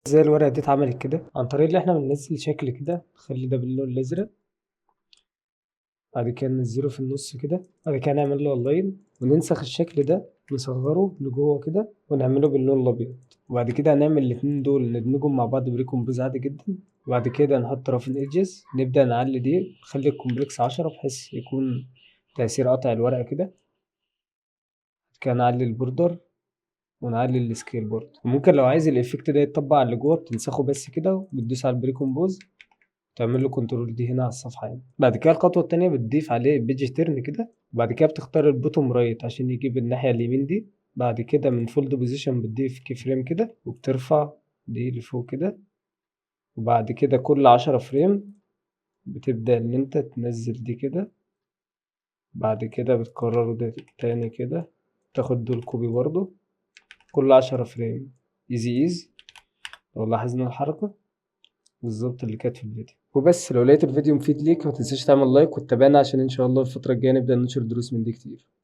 ازاي الورقة دي اتعملت كده عن طريق اللي احنا بننزل شكل كده، نخلي ده باللون الازرق، بعد كده ننزله في النص كده، بعد كده نعمل له اونلاين وننسخ الشكل ده، نصغره لجوه كده ونعمله باللون الابيض، وبعد كده هنعمل الاتنين دول ندمجهم مع بعض بريكومبوز عادي جدا، وبعد كده نحط رافين ايدجز، نبدأ نعلي دي نخلي الكومبلكس 10 بحيث يكون تأثير قطع الورقة كده، بعد كده نعلي البوردر ونعلي السكيل برضه، وممكن لو عايز الإفكت ده يتطبق على اللي جوه بتنسخه بس كده وبتدوس على البريكومبوز، تعمل له كنترول دي هنا على الصفحة هنا. بعد كده الخطوة التانية بتضيف عليه بيج تيرن كده، وبعد كده بتختار البوتوم رايت عشان يجيب الناحية اليمين دي، بعد كده من فولد بوزيشن بتضيف كي فريم كده وبترفع دي لفوق كده، وبعد كده كل 10 فريم بتبدأ إن أنت تنزل دي كده، بعد كده بتكرره ده تاني كده، تاخد دول كوبي برضه كل 10 فريم، ايزي لو لاحظنا الحركة بالظبط اللي كانت في الفيديو. وبس، لو لقيت الفيديو مفيد ليك متنساش تعمل لايك وتتابعنا عشان ان شاء الله الفترة الجاية نبدأ ننشر دروس من دي كتير.